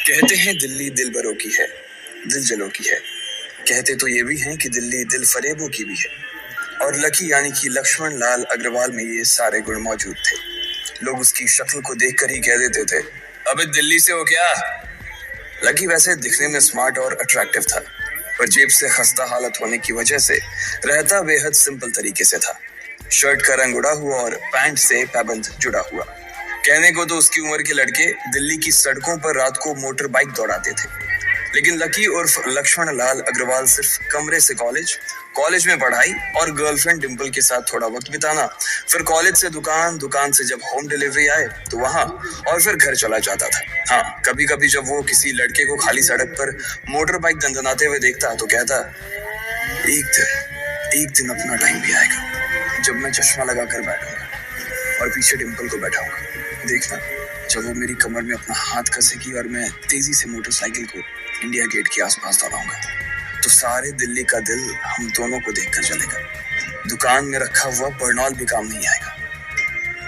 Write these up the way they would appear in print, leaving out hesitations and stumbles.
कहते हैं दिल्ली दिल बरों की है, दिल जलों की है। कहते तो ये भी हैं कि दिल्ली दिल फरेबों की भी है। और लकी यानी कि लक्ष्मण लाल अग्रवाल में ये सारे गुण मौजूद थे। लोग उसकी शक्ल को देखकर ही कह देते थे, अबे दिल्ली से हो क्या। लकी वैसे दिखने में स्मार्ट और अट्रैक्टिव था, पर जेब से खस्ता हालत होने की वजह से रहता बेहद सिंपल तरीके से था। शर्ट का रंग उड़ा हुआ और पैंट से पैबंद जुड़ा हुआ। कहने को तो उसकी उम्र के लड़के दिल्ली की सड़कों पर रात को मोटर बाइक दौड़ाते थे, लेकिन लकी उर्फ लक्ष्मण लाल अग्रवाल सिर्फ कमरे से कॉलेज में पढ़ाई और गर्लफ्रेंड डिंपल के साथ थोड़ा वक्त बिताना, फिर कॉलेज से दुकान, दुकान से जब होम डिलीवरी आए तो वहां, और फिर घर चला जाता था। हाँ, कभी कभी जब वो किसी लड़के को खाली सड़क पर मोटर बाइक दंदनाते हुए देखता तो कहता, एक दिन अपना टाइम भी आएगा जब मैं चश्मा लगाकर बैठूंगा और पीछे डिंपल को बैठाऊंगा। देखना, जब वो मेरी कमर में अपना हाथ कसेगी और मैं तेजी से मोटरसाइकिल को इंडिया गेट के आसपास दौड़ाऊंगा, तो सारे दिल्ली का दिल हम दोनों को देखकर जलेगा। दुकान में रखा हुआ बर्नॉल भी काम नहीं आएगा।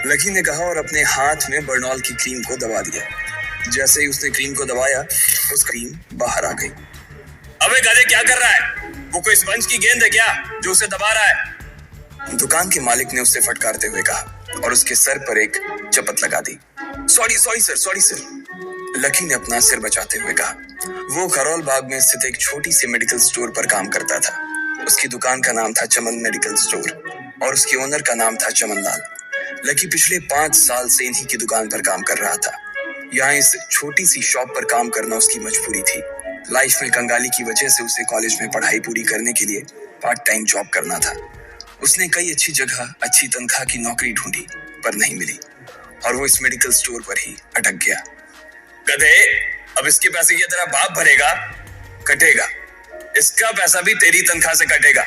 लकी ने कहा और अपने हाथ में बर्नॉल की क्रीम को दबा दिया। जैसे ही उसने क्रीम को दबाया, उस क्रीम बाहर आ गई। अबे गधे, क्या कर रहा है? वो कोई स्पंज की गेंद है क्या जो उसे दबा रहा है? दुकान के मालिक ने उसे फटकारते हुए कहा और उसके सर पर एक चपत लगा दी। Sorry sir. लकी ने अपना सिर बचाते हुए कहा। वो करोल बाग में स्थित एक छोटी सी मेडिकल स्टोर पर काम करता था। उसकी दुकान का नाम था चमन मेडिकल स्टोर और उसके ओनर का नाम था चमन लाल। लकी पिछले 5 साल से इन्हीं की दुकान पर काम कर रहा था। यहाँ इस छोटी सी शॉप पर काम करना उसकी मजबूरी थी। लाइफ में कंगाली की वजह से उसे कॉलेज में पढ़ाई पूरी करने के लिए पार्ट टाइम जॉब करना था। उसने कई अच्छी जगह अच्छी तनख्वाह की नौकरी ढूंढी, पर नहीं मिली और वो इस मेडिकल स्टोर पर ही अटक गया। गधे, अब इसके पैसे ये तेरा बाप भरेगा? कटेगा। इसका पैसा भी तेरी तनख्वाह से कटेगा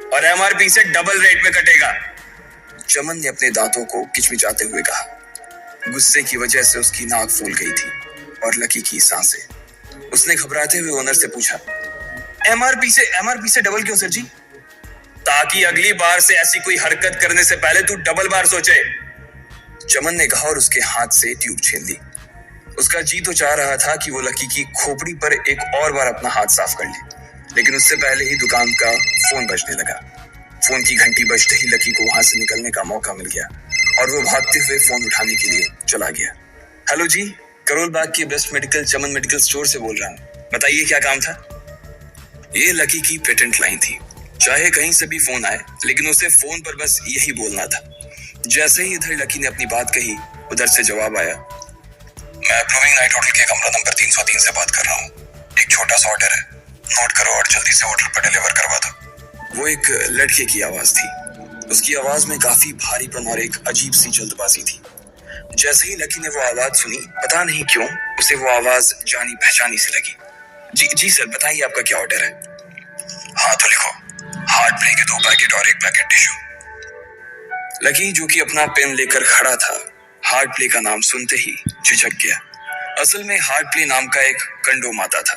और एमआरपी से डबल रेट में कटेगा। चमन ने अपने दांतों को किचमिचाते हुए कहा। गुस्से की वजह से उसकी नाक फूल गई थी और लकी की सांसें। उसने घबराते हुए ओनर से पूछा, एमआरपी से डबल क्यों सर जी? ताकि अगली बार से ऐसी कोई हरकत करने से पहले तू डबल बार सोचे। चमन ने कहा और उसके हाथ से ट्यूब छीन ली। उसका जी तो चाह रहा था कि वो लकी की खोपड़ी पर एक और बार अपना हाथ साफ कर ले, लेकिन उससे पहले ही दुकान का फोन बजने लगा। फोन की घंटी बजते ही लकी को वहां से निकलने का मौका मिल गया और वो भागते हुए फोन उठाने के लिए चला गया। हेलो जी, करोल बाग की बेस्ट मेडिकल चमन मेडिकल स्टोर से बोल रहा हूँ, बताइए क्या काम था? ये लकी की पेटेंट लाइन थी। चाहे कहीं से भी फोन आए, लेकिन उसे फोन पर बस यही बोलना था। जैसे ही इधर लकी ने अपनी बात कही, उधर से जवाब आया, मैं अप्रूविंग नाइट होटल के कमरा नंबर 303 से बात कर रहा हूँ। एक छोटा सा ऑर्डर है, नोट करो और जल्दी से होटल पर डिलीवर करवा दो। वो एक लड़के की आवाज थी। उसकी आवाज में काफी भारीपन और एक अजीब सी जल्दबाजी थी। जैसे ही लकी ने वो आवाज सुनी, पता नहीं क्यों उसे वो आवाज जानी पहचानी सी लगी। जी सर, बताइए आपका क्या ऑर्डर है? हाँ तो लिखो, हार्ट प्ले के 2 पैकेट और 1 पैकेट टिश्यू। लकी, जो कि अपना पेन लेकर खड़ा था, हार्ट प्ले का नाम सुनते ही झिझक गया। असल में हार्ट प्ले नाम का एक कंडोम आता था